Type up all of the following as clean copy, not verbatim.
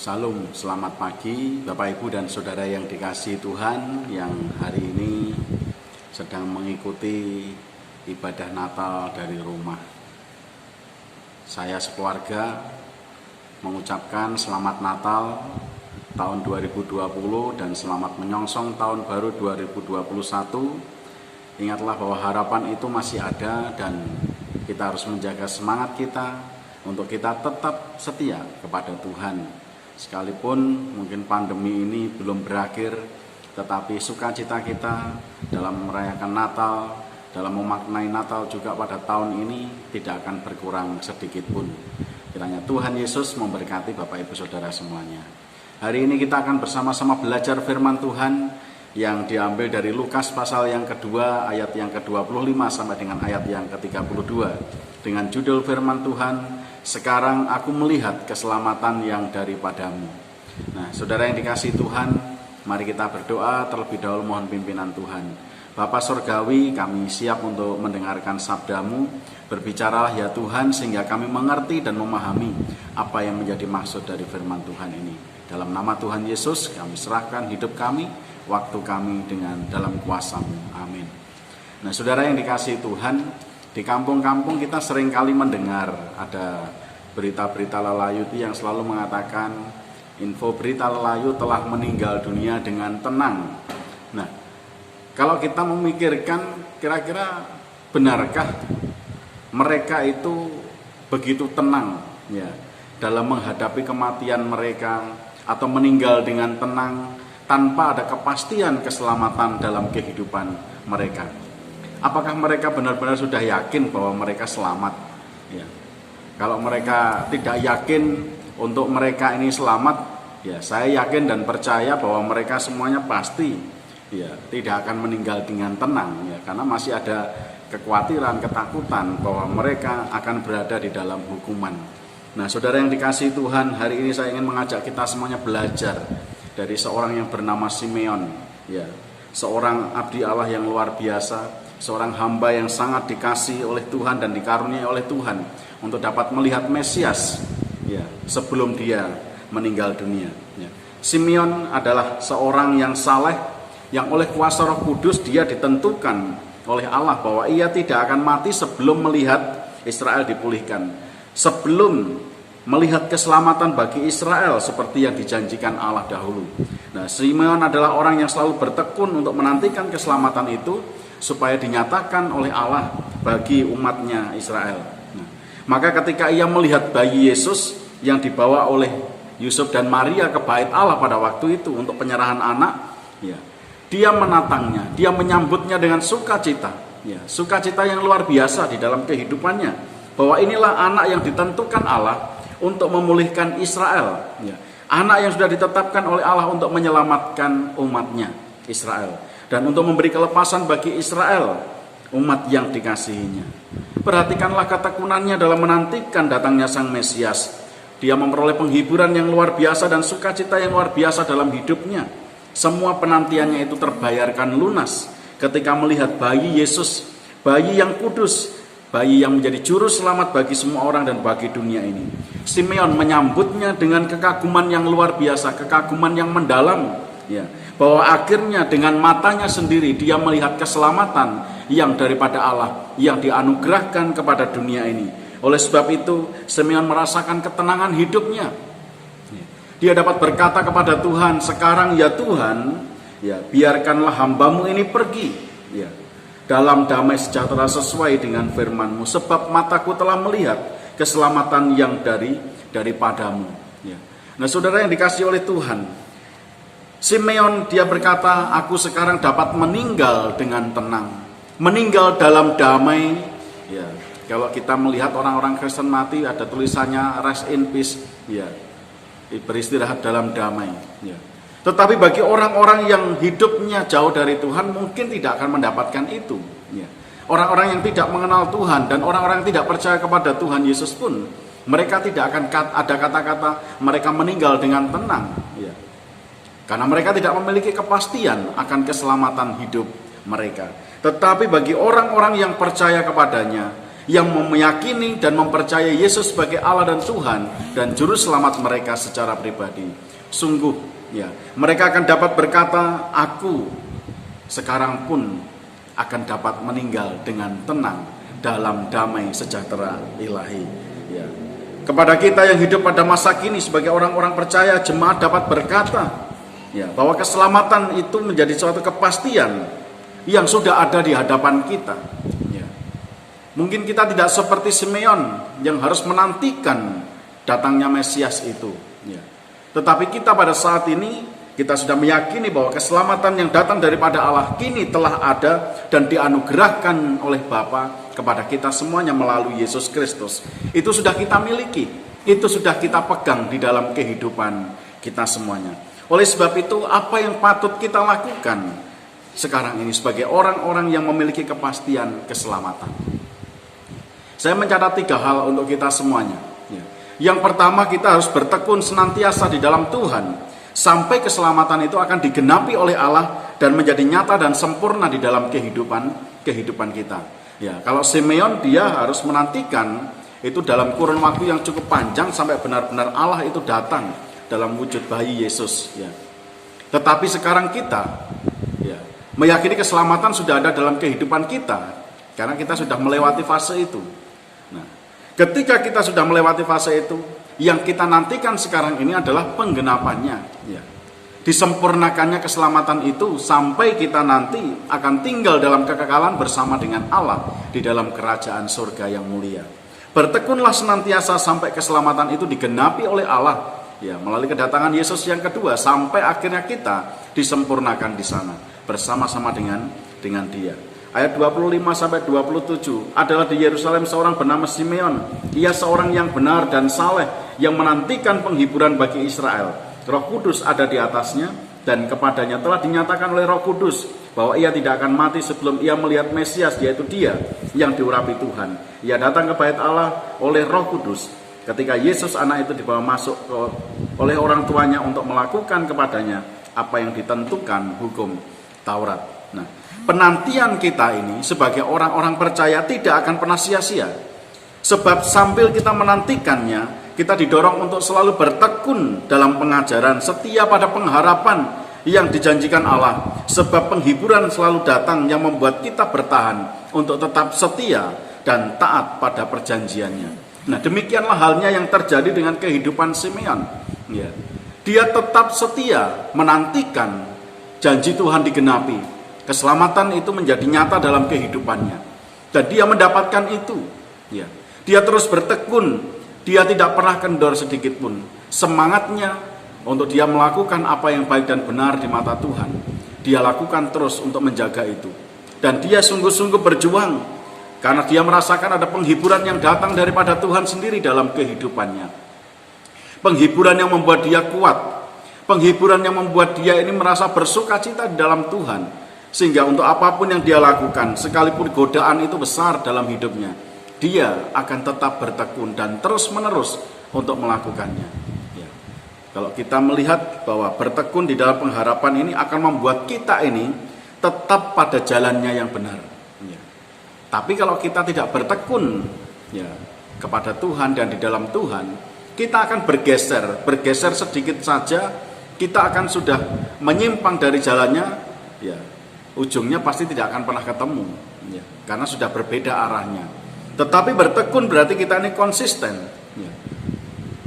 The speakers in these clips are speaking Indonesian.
Salam, selamat pagi Bapak Ibu dan Saudara yang dikasihi Tuhan yang hari ini sedang mengikuti ibadah Natal dari rumah. Saya sekeluarga mengucapkan selamat Natal tahun 2020 dan selamat menyongsong tahun baru 2021. Ingatlah bahwa harapan itu masih ada dan kita harus menjaga semangat kita untuk kita tetap setia kepada Tuhan. Sekalipun mungkin pandemi ini belum berakhir, tetapi sukacita kita dalam merayakan Natal, dalam memaknai Natal juga pada tahun ini tidak akan berkurang sedikit pun. Kiranya Tuhan Yesus memberkati Bapak Ibu Saudara semuanya. Hari ini kita akan bersama-sama belajar firman Tuhan yang diambil dari Lukas pasal yang kedua, ayat yang ke-25 sampai dengan ayat yang ke-32. Dengan judul firman Tuhan, sekarang aku melihat keselamatan yang daripadamu. Nah, saudara yang dikasihi Tuhan, mari kita berdoa terlebih dahulu mohon pimpinan Tuhan. Bapa Surgawi, kami siap untuk mendengarkan sabdamu. Berbicaralah ya Tuhan sehingga kami mengerti dan memahami apa yang menjadi maksud dari firman Tuhan ini. Dalam nama Tuhan Yesus kami serahkan hidup kami, waktu kami dengan dalam kuasa-Mu. Amin. Nah, saudara yang dikasihi Tuhan, di kampung-kampung kita seringkali mendengar ada berita-berita lalayut yang selalu mengatakan info berita lalayut telah meninggal dunia dengan tenang. Nah, kalau kita memikirkan kira-kira benarkah mereka itu begitu tenang ya dalam menghadapi kematian mereka atau meninggal dengan tenang tanpa ada kepastian keselamatan dalam kehidupan mereka? Apakah mereka benar-benar sudah yakin bahwa mereka selamat? Ya. Kalau mereka tidak yakin untuk mereka ini selamat, ya saya yakin dan percaya bahwa mereka semuanya pasti ya tidak akan meninggal dengan tenang ya, karena masih ada kekhawatiran, ketakutan bahwa mereka akan berada di dalam hukuman. Nah, saudara yang dikasihi Tuhan, hari ini saya ingin mengajak kita semuanya belajar dari seorang yang bernama Simeon, ya, seorang abdi Allah yang luar biasa. Seorang hamba yang sangat dikasihi oleh Tuhan dan dikaruniai oleh Tuhan untuk dapat melihat Mesias ya, sebelum dia meninggal dunia. Ya. Simeon adalah seorang yang saleh, yang oleh kuasa Roh Kudus dia ditentukan oleh Allah bahwa ia tidak akan mati sebelum melihat Israel dipulihkan, sebelum melihat keselamatan bagi Israel seperti yang dijanjikan Allah dahulu. Nah, Simeon adalah orang yang selalu bertekun untuk menantikan keselamatan itu supaya dinyatakan oleh Allah bagi umatnya Israel. Nah, maka ketika ia melihat bayi Yesus yang dibawa oleh Yusuf dan Maria ke bait Allah pada waktu itu untuk penyerahan anak, ya, dia menatangnya, dia menyambutnya dengan sukacita, ya, sukacita yang luar biasa di dalam kehidupannya, bahwa inilah anak yang ditentukan Allah untuk memulihkan Israel, ya, anak yang sudah ditetapkan oleh Allah untuk menyelamatkan umatnya Israel dan untuk memberi kelepasan bagi Israel, umat yang dikasihinya. Perhatikanlah ketekunannya dalam menantikan datangnya Sang Mesias. Dia memperoleh penghiburan yang luar biasa dan sukacita yang luar biasa dalam hidupnya. Semua penantiannya itu terbayarkan lunas ketika melihat bayi Yesus, bayi yang kudus, bayi yang menjadi juru selamat bagi semua orang dan bagi dunia ini. Simeon menyambutnya dengan kekaguman yang luar biasa, kekaguman yang mendalam, ya, bahwa akhirnya dengan matanya sendiri dia melihat keselamatan yang daripada Allah yang dianugerahkan kepada dunia ini. Oleh sebab itu Simeon merasakan ketenangan hidupnya. Dia dapat berkata kepada Tuhan, sekarang ya Tuhan, ya biarkanlah hambamu ini pergi, ya, dalam damai sejahtera sesuai dengan firman-Mu, sebab mataku telah melihat keselamatan yang daripadamu. Ya. Nah, saudara yang dikasihi oleh Tuhan, Simeon dia berkata, aku sekarang dapat meninggal dengan tenang, meninggal dalam damai. Ya, kalau kita melihat orang-orang Kristen mati ada tulisannya rest in peace, ya, beristirahat dalam damai. Ya. Tetapi bagi orang-orang yang hidupnya jauh dari Tuhan mungkin tidak akan mendapatkan itu. Ya. Orang-orang yang tidak mengenal Tuhan dan orang-orang yang tidak percaya kepada Tuhan Yesus pun, mereka tidak akan ada kata-kata mereka meninggal dengan tenang. Ya. Karena mereka tidak memiliki kepastian akan keselamatan hidup mereka. Tetapi bagi orang-orang yang percaya kepadanya, yang meyakini dan mempercayai Yesus sebagai Allah dan Tuhan dan juru selamat mereka secara pribadi. Sungguh, ya, mereka akan dapat berkata, aku sekarang pun akan dapat meninggal dengan tenang dalam damai sejahtera ilahi. Ya. Kepada kita yang hidup pada masa kini sebagai orang-orang percaya, jemaat dapat berkata, ya, bahwa keselamatan itu menjadi suatu kepastian yang sudah ada di hadapan kita. Ya. Mungkin kita tidak seperti Simeon yang harus menantikan datangnya Mesias itu. Ya. Tetapi kita pada saat ini, kita sudah meyakini bahwa keselamatan yang datang daripada Allah kini telah ada dan dianugerahkan oleh Bapa kepada kita semuanya melalui Yesus Kristus. Itu sudah kita miliki, itu sudah kita pegang di dalam kehidupan kita semuanya. Oleh sebab itu, apa yang patut kita lakukan sekarang ini sebagai orang-orang yang memiliki kepastian keselamatan? Saya mencatat 3 hal untuk kita semuanya. Yang pertama, kita harus bertekun senantiasa di dalam Tuhan sampai keselamatan itu akan digenapi oleh Allah dan menjadi nyata dan sempurna di dalam kehidupan kita. Ya, kalau Simeon dia harus menantikan itu dalam kurun waktu yang cukup panjang sampai benar-benar Allah itu datang dalam wujud bayi Yesus. Ya. Tetapi sekarang kita, ya, meyakini keselamatan sudah ada dalam kehidupan kita karena kita sudah melewati fase itu. Nah, ketika kita sudah melewati fase itu, yang kita nantikan sekarang ini adalah penggenapannya. Ya. Disempurnakannya keselamatan itu sampai kita nanti akan tinggal dalam kekekalan bersama dengan Allah di dalam kerajaan surga yang mulia. Bertekunlah senantiasa sampai keselamatan itu digenapi oleh Allah, ya, melalui kedatangan Yesus yang kedua sampai akhirnya kita disempurnakan di sana bersama-sama dengan Dia. Ayat 25 sampai 27 adalah di Yerusalem seorang bernama Simeon. Ia seorang yang benar dan saleh yang menantikan penghiburan bagi Israel. Roh Kudus ada di atasnya dan kepadanya telah dinyatakan oleh Roh Kudus bahwa ia tidak akan mati sebelum ia melihat Mesias, yaitu Dia yang diurapi Tuhan. Ia datang ke bait Allah oleh Roh Kudus ketika Yesus anak itu dibawa masuk oleh orang tuanya untuk melakukan kepadanya apa yang ditentukan hukum Taurat. Nah, penantian kita ini sebagai orang-orang percaya tidak akan pernah sia-sia. Sebab sambil kita menantikannya, kita didorong untuk selalu bertekun dalam pengajaran, setia pada pengharapan yang dijanjikan Allah. Sebab penghiburan selalu datang yang membuat kita bertahan untuk tetap setia dan taat pada perjanjiannya. Nah, demikianlah halnya yang terjadi dengan kehidupan Simeon. Ya. Dia tetap setia menantikan janji Tuhan digenapi. Keselamatan itu menjadi nyata dalam kehidupannya. Dan dia mendapatkan itu. Ya. Dia terus bertekun. Dia tidak pernah kendor sedikit pun. Semangatnya untuk dia melakukan apa yang baik dan benar di mata Tuhan. Dia lakukan terus untuk menjaga itu. Dan dia sungguh-sungguh berjuang. Karena dia merasakan ada penghiburan yang datang daripada Tuhan sendiri dalam kehidupannya. Penghiburan yang membuat dia kuat. Penghiburan yang membuat dia ini merasa bersukacita di dalam Tuhan. Sehingga untuk apapun yang dia lakukan, sekalipun godaan itu besar dalam hidupnya, dia akan tetap bertekun dan terus-menerus untuk melakukannya. Ya. Kalau kita melihat bahwa bertekun di dalam pengharapan ini akan membuat kita ini tetap pada jalannya yang benar. Ya. Tapi kalau kita tidak bertekun, ya, kepada Tuhan dan di dalam Tuhan, kita akan bergeser sedikit saja, kita akan sudah menyimpang dari jalannya, ya, ujungnya pasti tidak akan pernah ketemu, ya, karena sudah berbeda arahnya. Tetapi bertekun berarti kita ini konsisten, ya.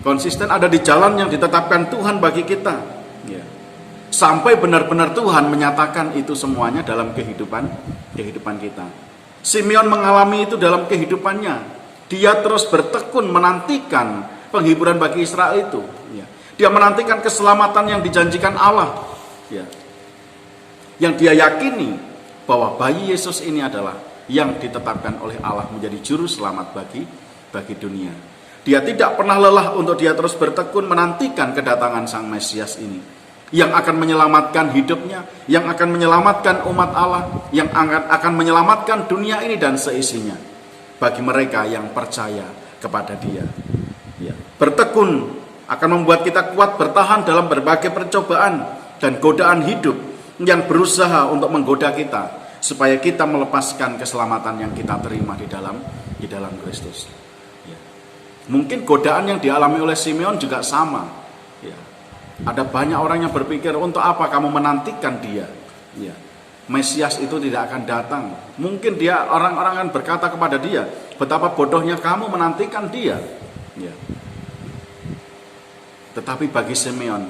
Konsisten ada di jalan yang ditetapkan Tuhan bagi kita, ya. Sampai benar-benar Tuhan menyatakan itu semuanya dalam kehidupan kita. Simeon mengalami itu dalam kehidupannya. Dia terus bertekun menantikan penghiburan bagi Israel itu, ya. Dia menantikan keselamatan yang dijanjikan Allah, ya. Yang dia yakini bahwa bayi Yesus ini adalah yang ditetapkan oleh Allah menjadi juru selamat bagi dunia. Dia tidak pernah lelah untuk dia terus bertekun menantikan kedatangan Sang Mesias ini, yang akan menyelamatkan hidupnya, yang akan menyelamatkan umat Allah, yang akan menyelamatkan dunia ini dan seisinya bagi mereka yang percaya kepada Dia. Ya. Bertekun akan membuat kita kuat bertahan dalam berbagai percobaan dan godaan hidup yang berusaha untuk menggoda kita, supaya kita melepaskan keselamatan yang kita terima di dalam Kristus. Ya. Mungkin godaan yang dialami oleh Simeon juga sama. Ya. Ada banyak orang yang berpikir, untuk apa kamu menantikan dia? Ya. Mesias itu tidak akan datang. Mungkin orang-orang akan berkata kepada dia, betapa bodohnya kamu menantikan dia. Ya. Tetapi bagi Simeon,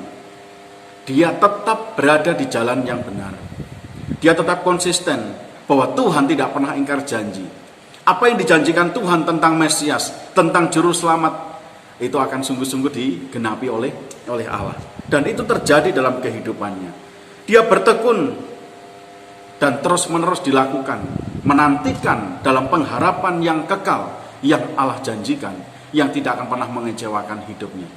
dia tetap berada di jalan yang benar. Dia tetap konsisten bahwa Tuhan tidak pernah ingkar janji. Apa yang dijanjikan Tuhan tentang Mesias, tentang Juru Selamat, itu akan sungguh-sungguh digenapi oleh Allah. Dan itu terjadi dalam kehidupannya. Dia bertekun dan terus-menerus dilakukan, menantikan dalam pengharapan yang kekal, yang Allah janjikan, yang tidak akan pernah mengecewakan hidupnya.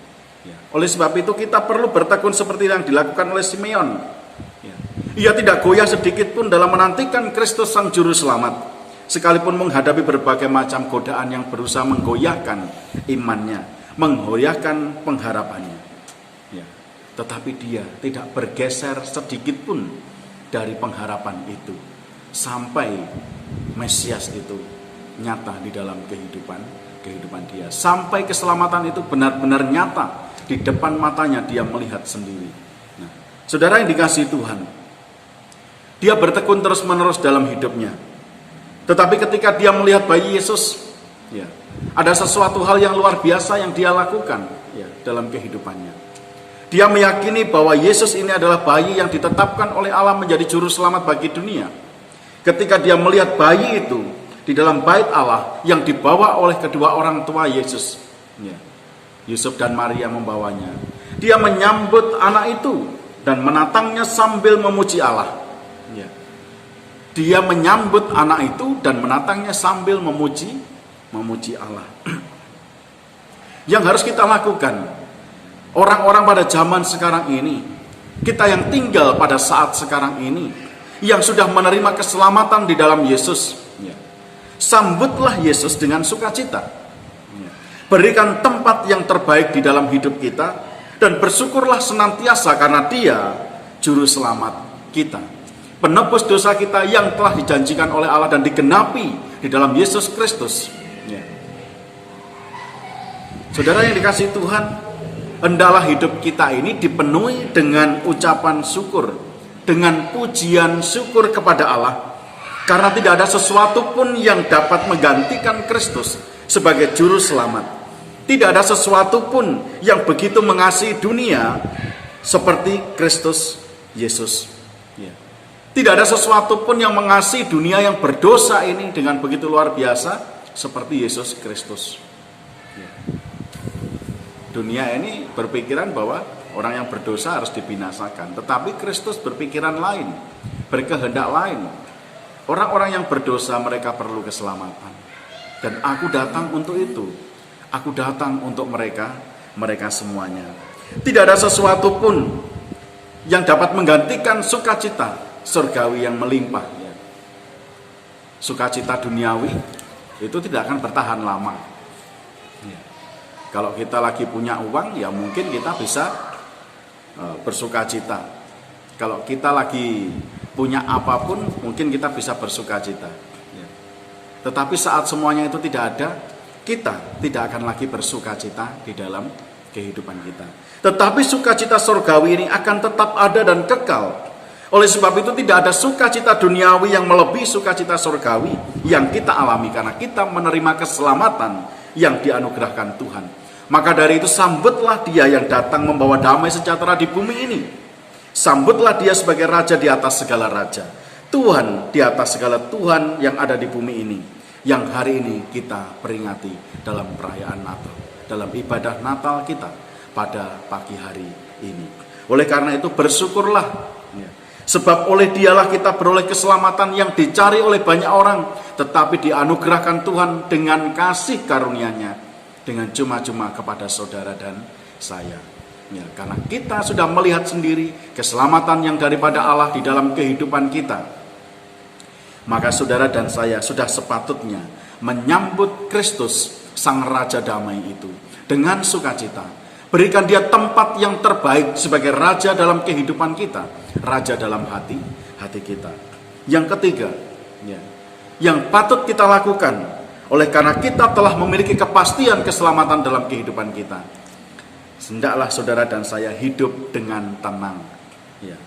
Ya. Oleh sebab itu kita perlu bertekun seperti yang dilakukan oleh Simeon. Ya. Ia tidak goyah sedikit pun dalam menantikan Kristus Sang Juru Selamat, sekalipun menghadapi berbagai macam godaan yang berusaha menggoyahkan imannya, menggoyahkan pengharapannya. Ya. Tetapi dia tidak bergeser sedikit pun dari pengharapan itu, sampai Mesias itu nyata di dalam kehidupan dia, sampai keselamatan itu benar-benar nyata di depan matanya, dia melihat sendiri. Nah, saudara yang dikasihi Tuhan, dia bertekun terus-menerus dalam hidupnya. Tetapi ketika dia melihat bayi Yesus, ya, ada sesuatu hal yang luar biasa yang dia lakukan, ya, dalam kehidupannya. Dia meyakini bahwa Yesus ini adalah bayi yang ditetapkan oleh Allah menjadi juru selamat bagi dunia. Ketika dia melihat bayi itu di dalam bait Allah yang dibawa oleh kedua orang tua Yesus, ya, Yusuf dan Maria membawanya, dia menyambut anak itu dan menatangnya sambil memuji Allah. Ya. Dia menyambut anak itu dan menatangnya sambil memuji Allah. Yang harus kita lakukan, orang-orang pada zaman sekarang ini, kita yang tinggal pada saat sekarang ini, yang sudah menerima keselamatan di dalam Yesus, ya, sambutlah Yesus dengan sukacita. Berikan tempat yang terbaik di dalam hidup kita, dan bersyukurlah senantiasa karena dia juru selamat kita, penebus dosa kita yang telah dijanjikan oleh Allah dan digenapi di dalam Yesus Kristus. Ya. Saudara yang dikasihi Tuhan, hendaklah hidup kita ini dipenuhi dengan ucapan syukur, dengan pujian syukur kepada Allah, karena tidak ada sesuatu pun yang dapat menggantikan Kristus sebagai juru selamat. Tidak ada sesuatu pun yang begitu mengasihi dunia seperti Kristus Yesus. Ya. Tidak ada sesuatu pun yang mengasihi dunia yang berdosa ini dengan begitu luar biasa seperti Yesus Kristus. Ya. Dunia ini berpikiran bahwa orang yang berdosa harus dibinasakan, tetapi Kristus berpikiran lain, berkehendak lain. Orang-orang yang berdosa mereka perlu keselamatan, dan aku datang untuk itu. Aku datang untuk mereka semuanya. Tidak ada sesuatu pun yang dapat menggantikan sukacita surgawi yang melimpah. Ya. Sukacita duniawi itu tidak akan bertahan lama. Ya. Kalau kita lagi punya uang, ya mungkin kita bisa bersukacita. Kalau kita lagi punya apapun, mungkin kita bisa bersukacita. Ya. Tetapi saat semuanya itu tidak ada, kita tidak akan lagi bersukacita di dalam kehidupan kita. Tetapi sukacita surgawi ini akan tetap ada dan kekal. Oleh sebab itu tidak ada sukacita duniawi yang melebihi sukacita surgawi yang kita alami karena kita menerima keselamatan yang dianugerahkan Tuhan. Maka dari itu sambutlah dia yang datang membawa damai sejahtera di bumi ini. Sambutlah dia sebagai raja di atas segala raja, Tuhan di atas segala Tuhan yang ada di bumi ini, yang hari ini kita peringati dalam perayaan Natal, dalam ibadah Natal kita pada pagi hari ini. Oleh karena itu bersyukurlah, ya. Sebab oleh dialah kita beroleh keselamatan yang dicari oleh banyak orang, tetapi dianugerahkan Tuhan dengan kasih karunia-Nya, dengan cuma-cuma kepada saudara dan saya. Ya, karena kita sudah melihat sendiri keselamatan yang daripada Allah di dalam kehidupan kita, maka saudara dan saya sudah sepatutnya menyambut Kristus Sang Raja Damai itu dengan sukacita. Berikan dia tempat yang terbaik sebagai Raja dalam kehidupan kita, Raja dalam hati kita. Yang ketiga, Ya. Yang patut kita lakukan oleh karena kita telah memiliki kepastian keselamatan dalam kehidupan kita. Hendaklah saudara dan saya hidup dengan tenang. Ya.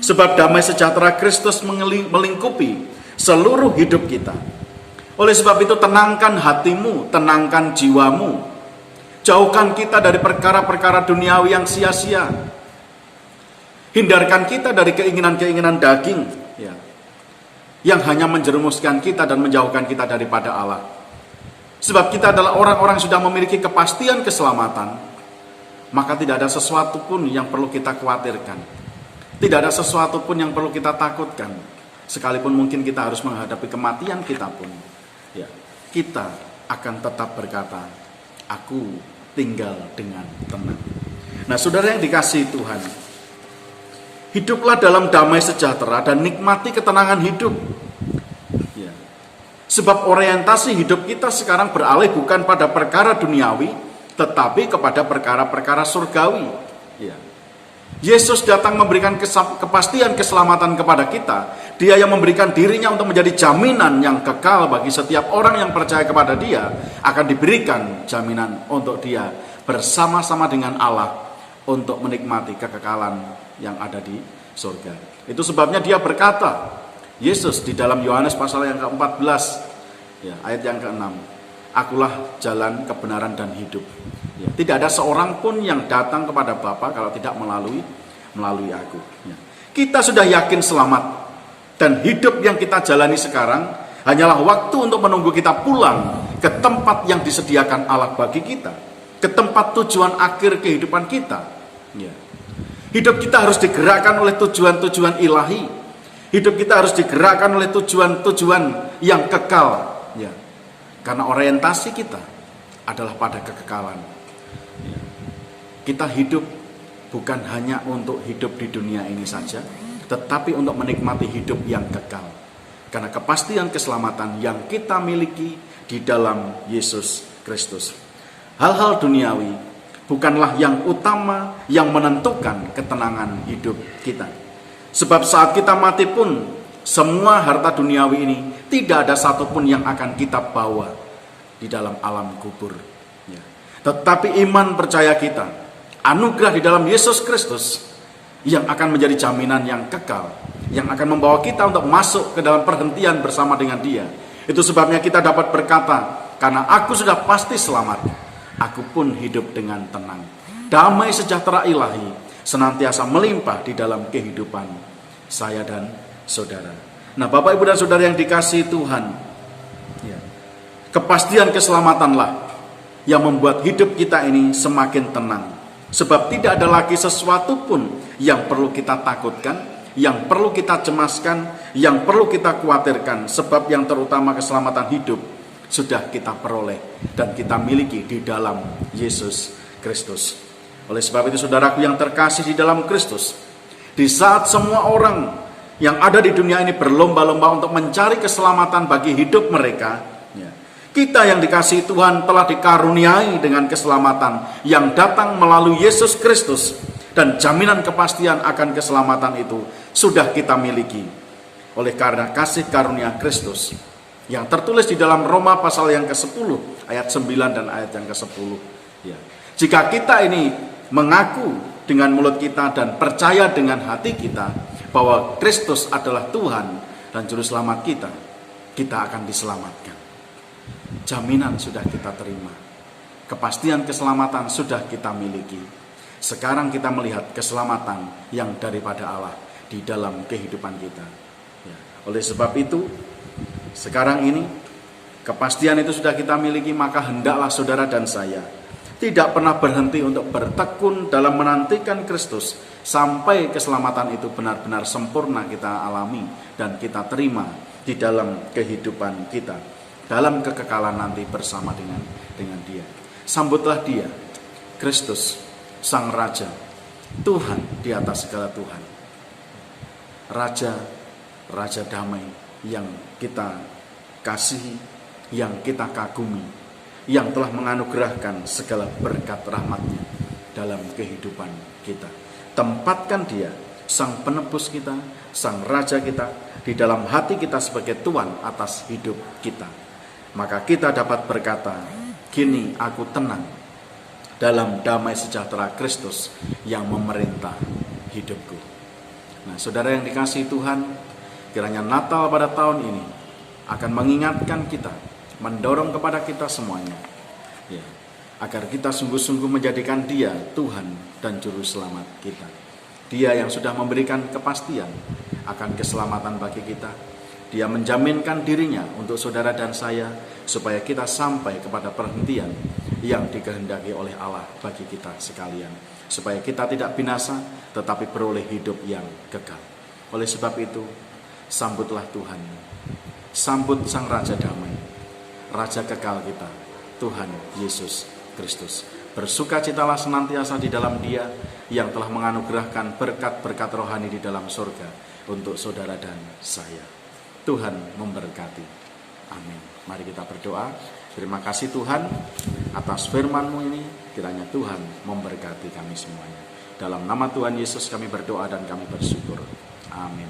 Sebab damai sejahtera Kristus melingkupi seluruh hidup kita. Oleh sebab itu tenangkan hatimu, tenangkan jiwamu. Jauhkan kita dari perkara-perkara duniawi yang sia-sia. Hindarkan kita dari keinginan-keinginan daging, ya, yang hanya menjerumuskan kita dan menjauhkan kita daripada Allah. Sebab kita adalah orang-orang yang sudah memiliki kepastian keselamatan, maka tidak ada sesuatu pun yang perlu kita khawatirkan. Tidak ada sesuatu pun yang perlu kita takutkan. Sekalipun mungkin kita harus menghadapi kematian kita pun, ya, kita akan tetap berkata, aku tinggal dengan tenang. Nah, saudara yang dikasihi Tuhan, hiduplah dalam damai sejahtera dan nikmati ketenangan hidup. Ya. Sebab orientasi hidup kita sekarang beralih bukan pada perkara duniawi, tetapi kepada perkara-perkara surgawi. Ya. Yesus datang memberikan kepastian keselamatan kepada kita. Dia yang memberikan dirinya untuk menjadi jaminan yang kekal bagi setiap orang yang percaya kepada Dia. Akan diberikan jaminan untuk dia bersama-sama dengan Allah untuk menikmati kekekalan yang ada di surga. Itu sebabnya Dia berkata, Yesus di dalam Yohanes pasal yang ke-14, ya, ayat yang ke-6, akulah jalan, kebenaran, dan hidup. Ya, tidak ada seorang pun yang datang kepada Bapa kalau tidak melalui aku. Ya. Kita sudah yakin selamat, dan hidup yang kita jalani sekarang hanyalah waktu untuk menunggu kita pulang ke tempat yang disediakan Allah bagi kita, ke tempat tujuan akhir kehidupan kita. Ya. Hidup kita harus digerakkan oleh tujuan-tujuan ilahi. Hidup kita harus digerakkan oleh tujuan-tujuan yang kekal. Ya. Karena orientasi kita adalah pada kekekalan. Ya. Kita hidup bukan hanya untuk hidup di dunia ini saja, tetapi untuk menikmati hidup yang kekal. Karena kepastian keselamatan yang kita miliki di dalam Yesus Kristus. Hal-hal duniawi bukanlah yang utama yang menentukan ketenangan hidup kita. Sebab saat kita mati pun, semua harta duniawi ini tidak ada satupun yang akan kita bawa di dalam alam kubur. Ya. Tetapi iman percaya kita, anugerah di dalam Yesus Kristus yang akan menjadi jaminan yang kekal, yang akan membawa kita untuk masuk ke dalam perhentian bersama dengan Dia. Itu sebabnya kita dapat berkata, karena aku sudah pasti selamat, aku pun hidup dengan tenang. Damai sejahtera ilahi senantiasa melimpah di dalam kehidupan saya dan saudara. Nah, Bapak, Ibu, dan saudara yang dikasihi Tuhan, ya, kepastian keselamatanlah yang membuat hidup kita ini semakin tenang. Sebab tidak ada lagi sesuatu pun yang perlu kita takutkan, yang perlu kita cemaskan, yang perlu kita khawatirkan. Sebab yang terutama keselamatan hidup sudah kita peroleh dan kita miliki di dalam Yesus Kristus. Oleh sebab itu, saudaraku yang terkasih di dalam Kristus, di saat semua orang yang ada di dunia ini berlomba-lomba untuk mencari keselamatan bagi hidup mereka, ya, kita yang dikasihi Tuhan telah dikaruniai dengan keselamatan yang datang melalui Yesus Kristus, dan jaminan kepastian akan keselamatan itu sudah kita miliki oleh karena kasih karunia Kristus yang tertulis di dalam Roma pasal yang ke-10 ayat 9 dan ayat yang ke-10. Ya. Jika kita ini mengaku dengan mulut kita dan percaya dengan hati kita bahwa Kristus adalah Tuhan dan Juru Selamat kita, kita akan diselamatkan. Jaminan sudah kita terima. Kepastian keselamatan sudah kita miliki. Sekarang kita melihat keselamatan yang daripada Allah di dalam kehidupan kita. Ya. Oleh sebab itu, sekarang ini kepastian itu sudah kita miliki, maka hendaklah saudara dan saya tidak pernah berhenti untuk bertekun dalam menantikan Kristus sampai keselamatan itu benar-benar sempurna kita alami dan kita terima di dalam kehidupan kita, dalam kekekalan nanti bersama dengan Dia. Sambutlah Dia, Kristus, Sang Raja, Tuhan di atas segala Tuhan, Raja damai yang kita kasihi, yang kita kagumi, yang telah menganugerahkan segala berkat rahmat-Nya dalam kehidupan kita. Tempatkan Dia Sang penebus kita, Sang Raja kita, di dalam hati kita sebagai Tuhan atas hidup kita. Maka kita dapat berkata, kini aku tenang dalam damai sejahtera Kristus yang memerintah hidupku. Nah, saudara yang dikasihi Tuhan, kiranya Natal pada tahun ini akan mengingatkan kita, mendorong kepada kita semuanya, ya, agar kita sungguh-sungguh menjadikan Dia Tuhan dan Juru Selamat kita. Dia yang sudah memberikan kepastian akan keselamatan bagi kita. Dia menjaminkan dirinya untuk saudara dan saya, supaya kita sampai kepada perhentian yang dikehendaki oleh Allah bagi kita sekalian. Supaya kita tidak binasa, tetapi beroleh hidup yang kekal. Oleh sebab itu, sambutlah Tuhan. Sambut Sang Raja Damai, Raja kekal kita, Tuhan Yesus Kristus. Bersukacitalah senantiasa di dalam Dia yang telah menganugerahkan berkat-berkat rohani di dalam surga untuk saudara dan saya. Tuhan memberkati. Amin. Mari kita berdoa. Terima kasih Tuhan atas firman-Mu ini. Kiranya Tuhan memberkati kami semuanya. Dalam nama Tuhan Yesus kami berdoa dan kami bersyukur. Amin.